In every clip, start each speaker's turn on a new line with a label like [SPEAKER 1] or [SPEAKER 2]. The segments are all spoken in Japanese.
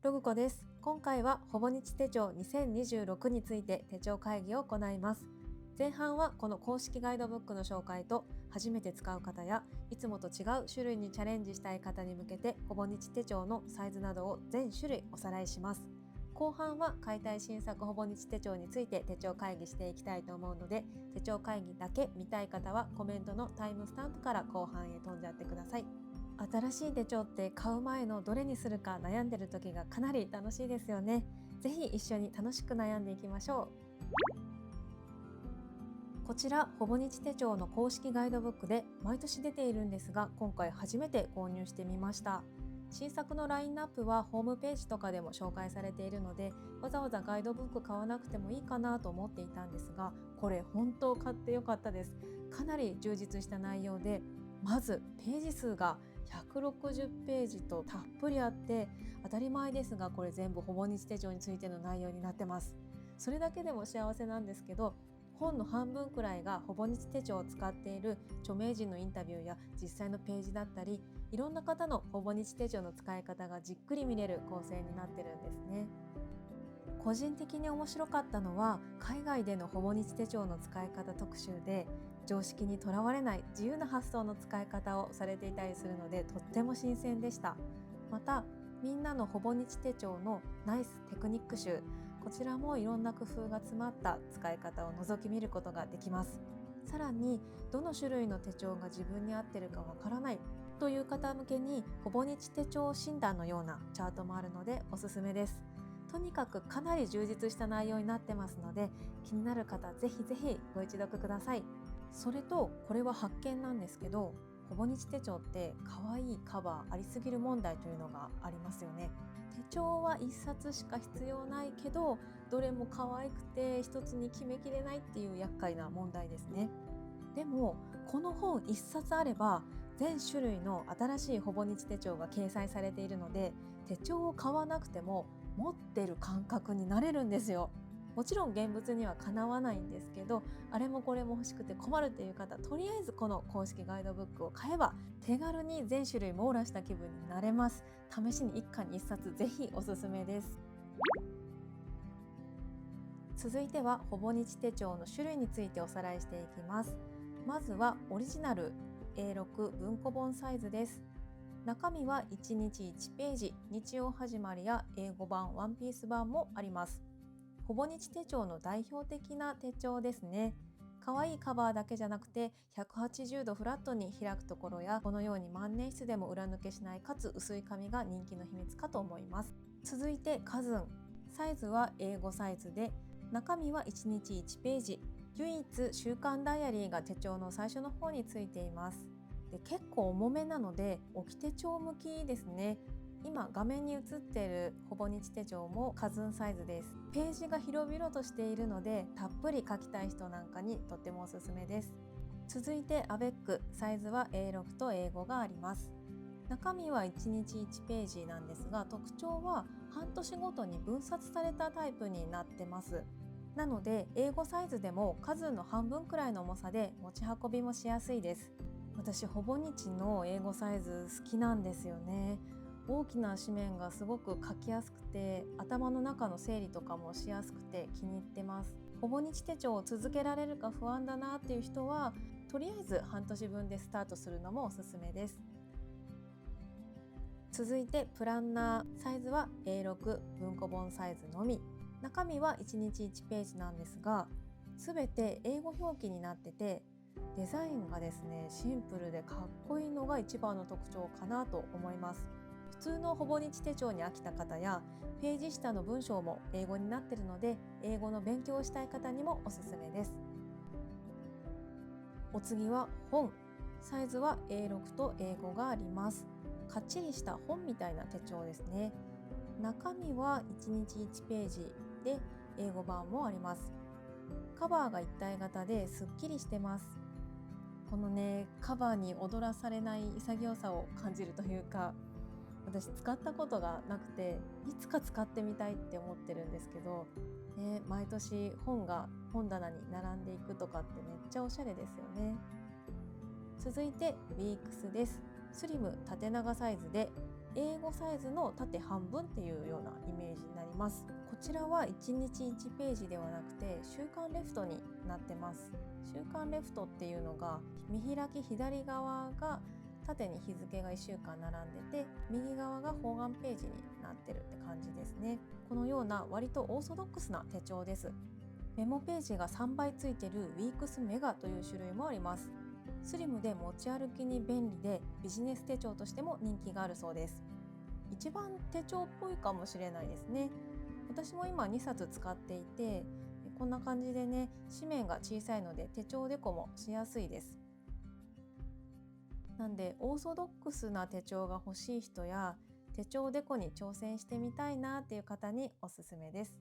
[SPEAKER 1] ログコです。今回はほぼ日手帳2026について手帳会議を行います。前半はこの公式ガイドブックの紹介と、初めて使う方やいつもと違う種類にチャレンジしたい方に向けてほぼ日手帳のサイズなどを全種類おさらいします。後半は解体新作ほぼ日手帳について手帳会議していきたいと思うので、手帳会議だけ見たい方はコメントのタイムスタンプから後半へ飛んじゃってください。新しい手帳って買う前のどれにするか悩んでる時がかなり楽しいですよね。ぜひ一緒に楽しく悩んでいきましょう。こちらほぼ日手帳の公式ガイドブックで毎年出ているんですが、今回初めて購入してみました。新作のラインナップはホームページとかでも紹介されているので、わざわざガイドブック買わなくてもいいかなと思っていたんですが、これ本当買ってよかったです。かなり充実した内容で、まずページ数が160ページとたっぷりあって、当たり前ですがこれ全部ほぼ日手帳についての内容になってます。それだけでも幸せなんですけど、本の半分くらいがほぼ日手帳を使っている著名人のインタビューや実際のページだったり、いろんな方のほぼ日手帳の使い方がじっくり見れる構成になってるんですね。個人的に面白かったのは、海外でのほぼ日手帳の使い方特集で、常識にとらわれない自由な発想の使い方をされていたりするので、とっても新鮮でした。また、みんなのほぼ日手帳のナイステクニック集、こちらもいろんな工夫が詰まった使い方を覗き見ることができます。さらに、どの種類の手帳が自分に合ってるかわからないという方向けに、ほぼ日手帳診断のようなチャートもあるのでおすすめです。とにかくかなり充実した内容になってますので、気になる方ぜひぜひご一読ください。それと、これは発見なんですけど、ほぼ日手帳って可愛いカバーありすぎる問題というのがありますよね。手帳は1冊しか必要ないけど、どれも可愛くて一つに決めきれないっていう厄介な問題ですね。でもこの本1冊あれば、全種類の新しいほぼ日手帳が掲載されているので、手帳を買わなくても持ってる感覚になれるんですよ。もちろん現物にはかなわないんですけど、あれもこれも欲しくて困るっていう方、とりあえずこの公式ガイドブックを買えば手軽に全種類網羅した気分になれます。試しに一家に一冊ぜひおすすめです。続いてはほぼ日手帳の種類についておさらいしていきます。まずはオリジナル A6 文庫本サイズです。中身は1日1ページ、日曜始まりや英語版ワンピース版もあります。ほぼ日手帳の代表的な手帳ですね。可愛いカバーだけじゃなくて、180度フラットに開くところや、このように万年筆でも裏抜けしないかつ薄い紙が人気の秘密かと思います。続いてカズン。サイズは英語サイズで、中身は1日1ページ。唯一週刊ダイアリーが手帳の最初の方についています。で、結構重めなので置き手帳向きですね。今画面に映っているほぼ日手帳もカズンサイズです。ページが広々としているので、たっぷり書きたい人なんかにとってもおすすめです。続いてアベック。サイズは A6 と英語があります。中身は1日1ページなんですが、特徴は半年ごとに分冊されたタイプになってます。なので英語サイズでもカズンの半分くらいの重さで持ち運びもしやすいです。私ほぼ日の英語サイズ好きなんですよね。大きな紙面がすごく書きやすくて、頭の中の整理とかもしやすくて気に入ってます。ほぼ日手帳を続けられるか不安だなっていう人は、とりあえず半年分でスタートするのもおすすめです。続いてプランナー。サイズは A6 文庫本サイズのみ。中身は1日1ページなんですが、すべて英語表記になってて、デザインがですねシンプルでかっこいいのが一番の特徴かなと思います。普通のほぼ日手帳に飽きた方や、ページ下の文章も英語になっているので、英語の勉強をしたい方にもおすすめです。お次は本。サイズは A6 と英語があります。かっちりした本みたいな手帳ですね。中身は1日1ページで、英語版もあります。カバーが一体型ですっきりしてます。このね、カバーに踊らされない潔さを感じるというか、私使ったことがなくて、いつか使ってみたいって思ってるんですけど、ね、毎年本が本棚に並んでいくとかってめっちゃおしゃれですよね。続いてウィークスです。スリム縦長サイズで A5 サイズの縦半分っていうようなイメージになります。こちらは1日1ページではなくて週刊レフトになってます。週刊レフトっていうのが見開き左側が縦に日付が1週間並んでて、右側が方眼ページになってるって感じですね。このような割とオーソドックスな手帳です。メモページが3倍ついているウィークスメガという種類もあります。スリムで持ち歩きに便利でビジネス手帳としても人気があるそうです。一番手帳っぽいかもしれないですね。私も今2冊使っていて、こんな感じでね、紙面が小さいので手帳デコもしやすいです。なんでオーソドックスな手帳が欲しい人や手帳デコに挑戦してみたいなっていう方におすすめです。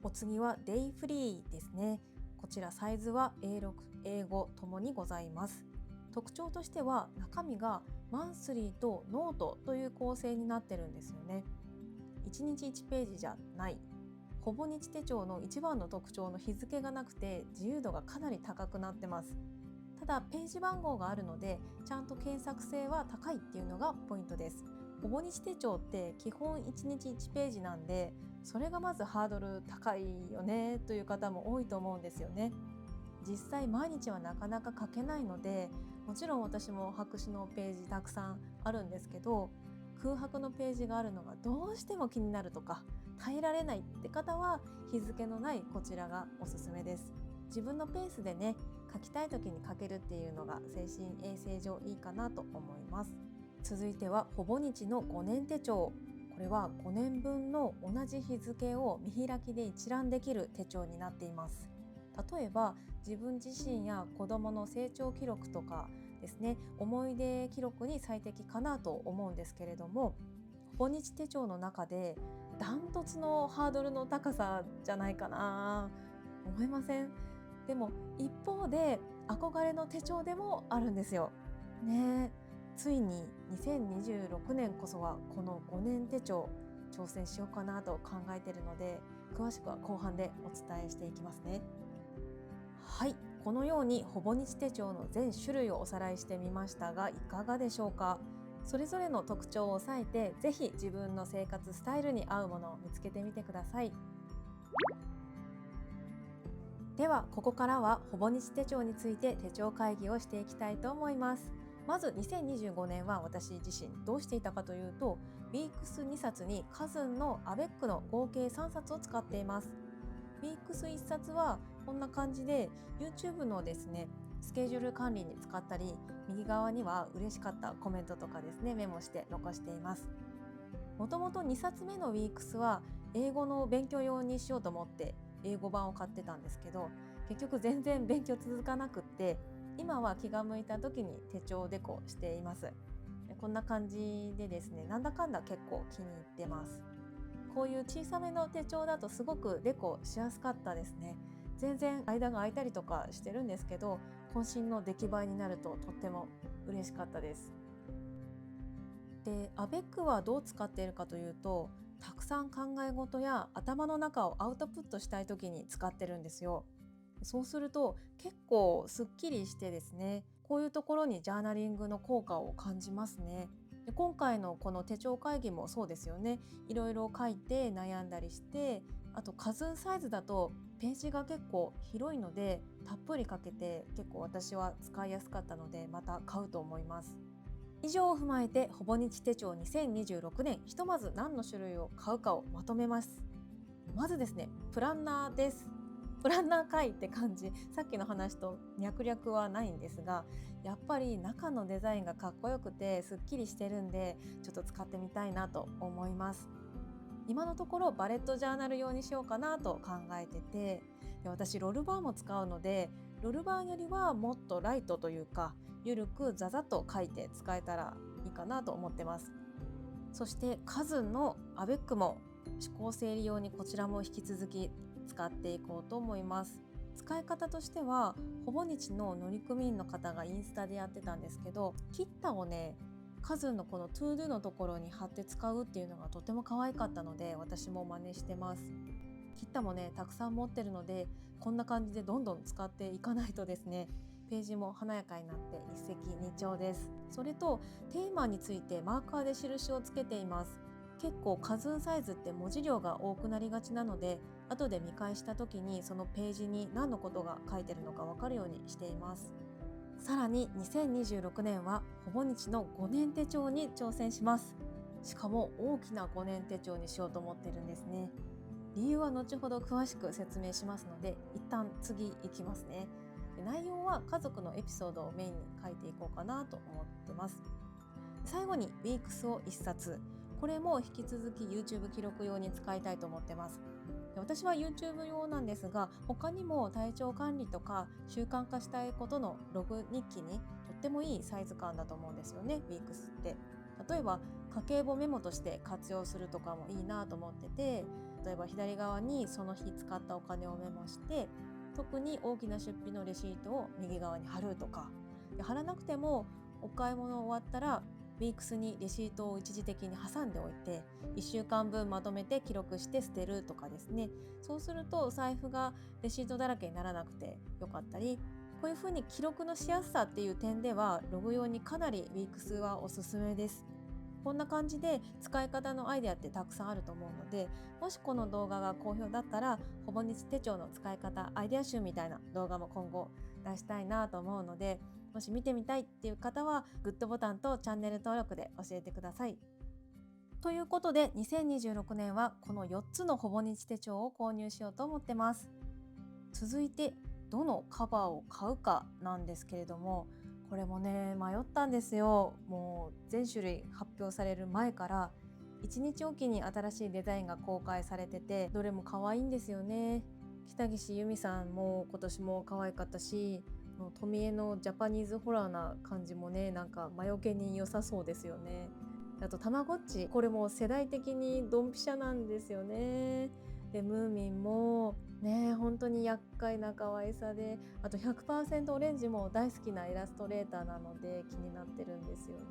[SPEAKER 1] お次はデイフリーですね。こちらサイズは A6、A5 ともにございます。特徴としては中身がマンスリーとノートという構成になってるんですよね。1日1ページじゃない。ほぼ日手帳の一番の特徴の日付がなくて自由度がかなり高くなってます。ただページ番号があるのでちゃんと検索性は高いっていうのがポイントです。ほぼ日手帳って基本1日1ページなんで、それがまずハードル高いよねという方も多いと思うんですよね。実際毎日はなかなか書けないので、もちろん私も白紙のページたくさんあるんですけど、空白のページがあるのがどうしても気になるとか耐えられないって方は日付のないこちらがおすすめです。自分のペースでね、書きたい時に書けるっていうのが精神衛生上いいかなと思います。続いてはほぼ日の5年手帳。これは5年分の同じ日付を見開きで一覧できる手帳になっています。例えば自分自身や子どもの成長記録とかですね、思い出記録に最適かなと思うんですけれども、ほぼ日手帳の中でダントツのハードルの高さじゃないかな、思いません？でも一方で憧れの手帳でもあるんですよね。ついに2026年こそはこの5年手帳挑戦しようかなと考えているので、詳しくは後半でお伝えしていきますね。はい、このようにほぼ日手帳の全種類をおさらいしてみましたが、いかがでしょうか？それぞれの特徴を押さえて、ぜひ自分の生活スタイルに合うものを見つけてみてください。ではここからはほぼ日手帳について手帳会議をしていきたいと思います。まず2025年は私自身どうしていたかというと、ウィークス2冊にカズンのアベックの合計3冊を使っています。ウィークス1冊はこんな感じで YouTube のですね、スケジュール管理に使ったり、右側には嬉しかったコメントとかですね、メモして残しています。もともと2冊目のウィークスは英語の勉強用にしようと思って英語版を買ってたんですけど、結局全然勉強続かなくって、今は気が向いた時に手帳デコしています。こんな感じでですね、なんだかんだ結構気に入ってます。こういう小さめの手帳だとすごくデコしやすかったですね。全然間が空いたりとかしてるんですけど、渾身の出来栄えになるととっても嬉しかったです。で、アベックはどう使っているかというと、たくさん考え事や頭の中をアウトプットしたい時に使ってるんですよ。そうすると結構すっきりしてですね、こういうところにジャーナリングの効果を感じますね。で、今回のこの手帳会議もそうですよね。いろいろ書いて悩んだりして、あとカズンサイズだとページが結構広いのでたっぷりかけて結構私は使いやすかったので、また買うと思います。以上を踏まえてほぼ日手帳2026年、ひとまず何の種類を買うかをまとめます。まずですね、プランナーです。プランナー会って感じ、さっきの話と脈略はないんですが、やっぱり中のデザインがかっこよくてすっきりしてるんで、ちょっと使ってみたいなと思います。今のところバレットジャーナル用にしようかなと考えてて、で、私ロルバーも使うので、ロルバーよりはもっとライトというか、ゆるくザザッと書いて使えたらいいかなと思ってます。そしてカズンのアベックも思考整理用にこちらも引き続き使っていこうと思います。使い方としては、ほぼ日の乗組員の方がインスタでやってたんですけど、キッタをね、カズンのこのトゥードゥのところに貼って使うっていうのがとても可愛かったので、私も真似してます。キッタもね、たくさん持ってるので、こんな感じでどんどん使っていかないとですね、ページも華やかになって一石二鳥です。それとテーマについてマーカーで印をつけています。結構カズーンサイズって文字量が多くなりがちなので、後で見返した時にそのページに何のことが書いてるのかわかるようにしています。さらに2026年はほぼ日の5年手帳に挑戦します。しかも大きな5年手帳にしようと思ってるんですね。理由は後ほど詳しく説明しますので、一旦次行きますね。内容は家族のエピソードをメインに書いていこうかなと思ってます。最後にウィークスを1冊、これも引き続き YouTube 記録用に使いたいと思ってます。私は YouTube 用なんですが、他にも体調管理とか習慣化したいことのログ日記にとってもいいサイズ感だと思うんですよね、ウィークスって。例えば家計簿メモとして活用するとかもいいなと思ってて、例えば左側にその日使ったお金をメモして、特に大きな出費のレシートを右側に貼るとか、貼らなくてもお買い物終わったらウィークスにレシートを一時的に挟んでおいて、1週間分まとめて記録して捨てるとかですね。そうすると財布がレシートだらけにならなくてよかったり、こういうふうに記録のしやすさっていう点ではログ用にかなりウィークスはおすすめです。こんな感じで使い方のアイデアってたくさんあると思うので、もしこの動画が好評だったら、ほぼ日手帳の使い方アイデア集みたいな動画も今後出したいなと思うので、もし見てみたいっていう方はグッドボタンとチャンネル登録で教えてください。ということで2026年はこの4つのほぼ日手帳を購入しようと思ってます。続いてどのカバーを買うかなんですけれども、これもね迷ったんですよ。もう全種類発表される前から1日おきに新しいデザインが公開されてて、どれも可愛いんですよね。北岸由美さんも今年も可愛かったし、富江のジャパニーズホラーな感じもね、なんか魔除けに良さそうですよね。あとたまごっち、これも世代的にドンピシャなんですよね。でムーミンもね本当に厄介な可愛さで、あと 100% オレンジも大好きなイラストレーターなので気になってるんですよね。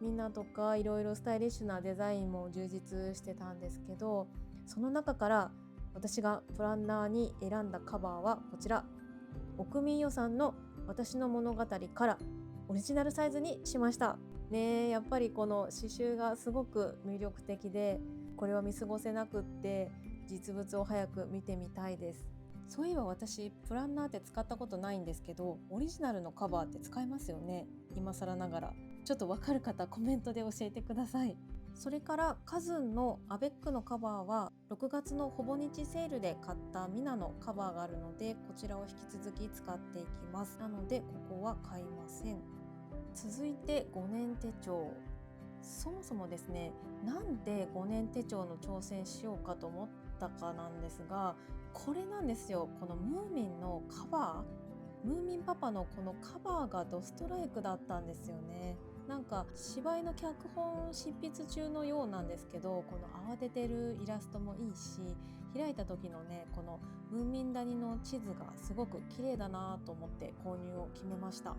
[SPEAKER 1] みんなとかいろいろスタイリッシュなデザインも充実してたんですけど、その中から私がプランナーに選んだカバーはこちら、奥見予算の私の物語からオリジナルサイズにしましたね。やっぱりこの刺繍がすごく魅力的で、これは見過ごせなくって実物を早く見てみたいです。そういえば私プランナーって使ったことないんですけど、オリジナルのカバーって使えますよね、今更ながら。ちょっとわかる方コメントで教えてください。それからカズンのアベックのカバーは6月のほぼ日セールで買ったミナのカバーがあるので、こちらを引き続き使っていきます。なのでここは買いません。続いて5年手帳。そもそもですね、なんで5年手帳の挑戦しようかと思ったかなんですが、これなんですよ。このムーミンのカバー、ムーミンパパのこのカバーがドストライクだったんですよね。なんか芝居の脚本執筆中のようなんですけど、この慌ててるイラストもいいし、開いた時のねこのムーミン谷の地図がすごく綺麗だなと思って購入を決めました。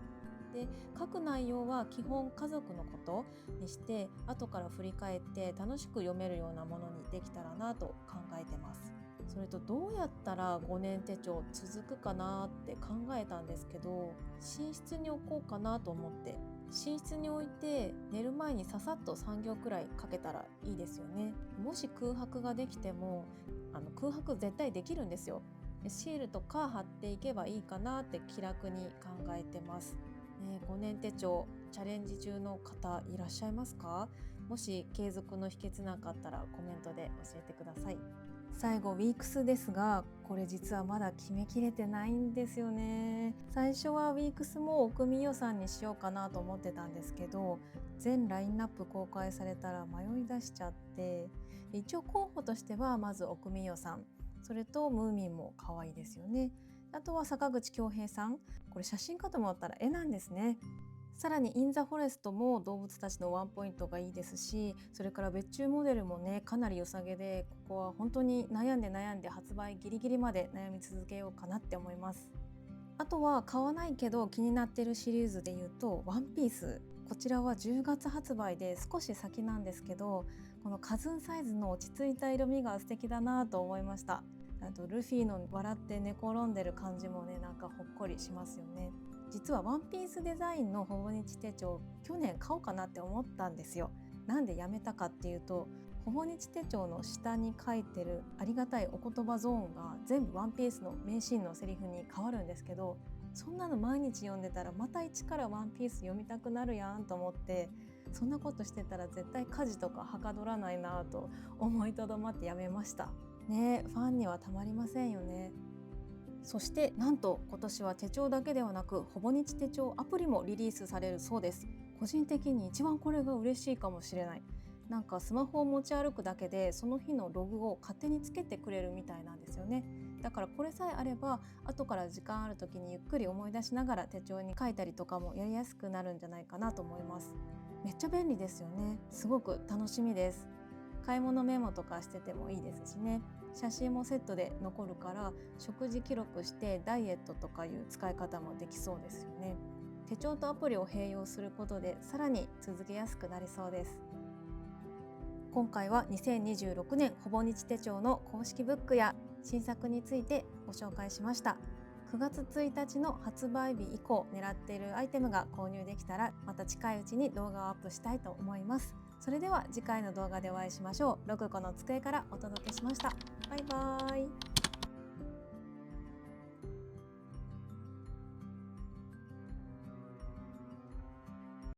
[SPEAKER 1] で書く内容は基本家族のことにして、後から振り返って楽しく読めるようなものにできたらなと考えてます。それとどうやったら5年手帳続くかなって考えたんですけど、寝室に置こうかなと思って、寝室に置いて寝る前にささっと3行くらいかけたらいいですよね。もし空白ができても空白絶対できるんですよ。シールとか貼っていけばいいかなって気楽に考えてます。5年手帳チャレンジ中の方いらっしゃいますか？もし継続の秘訣なかったらコメントで教えてください。最後ウィークスですが、これ実はまだ決めきれてないんですよね。最初はウィークスも奥見予算にしようかなと思ってたんですけど、全ラインナップ公開されたら迷い出しちゃって、一応候補としてはまず奥見予算、それとムーミンも可愛いですよね。あとは坂口恭平さん、これ写真かと思ったら絵なんですね。さらにインザフォレストも動物たちのワンポイントがいいですし、それから別注モデルもねかなり良さげで、ここは本当に悩んで発売ギリギリまで悩み続けようかなって思います。あとは買わないけど気になってるシリーズで言うとワンピース、こちらは10月発売で少し先なんですけど、このカズンサイズの落ち着いた色味が素敵だなと思いました。あとルフィの笑って寝転んでる感じもねなんかほっこりしますよね。実はワンピースデザインのほぼ日手帳、去年買おうかなって思ったんですよ。なんでやめたかっていうと、ほぼ日手帳の下に書いてるありがたいお言葉ゾーンが全部ワンピースの名シーンのセリフに変わるんですけど、そんなの毎日読んでたらまた一からワンピース読みたくなるやんと思って、そんなことしてたら絶対家事とかはかどらないなと思いとどまってやめましたね。ファンにはたまりませんよね。そしてなんと今年は手帳だけではなくほぼ日手帳アプリもリリースされるそうです。個人的に一番これが嬉しいかもしれない。なんかスマホを持ち歩くだけでその日のログを勝手につけてくれるみたいなんですよね。だからこれさえあれば後から時間ある時にゆっくり思い出しながら手帳に書いたりとかもやりやすくなるんじゃないかなと思います。めっちゃ便利ですよね。すごく楽しみです。買い物メモとかしててもいいですしね。写真もセットで残るから食事記録してダイエットとかいう使い方もできそうですよね。手帳とアプリを併用することでさらに続けやすくなりそうです。今回は2026年ほぼ日手帳の公式ブックや新作についてご紹介しました。9月1日の発売日以降狙っているアイテムが購入できたらまた近いうちに動画をアップしたいと思います。それでは次回の動画でお会いしましょう。6個の机からお届けしました。バイバーイ。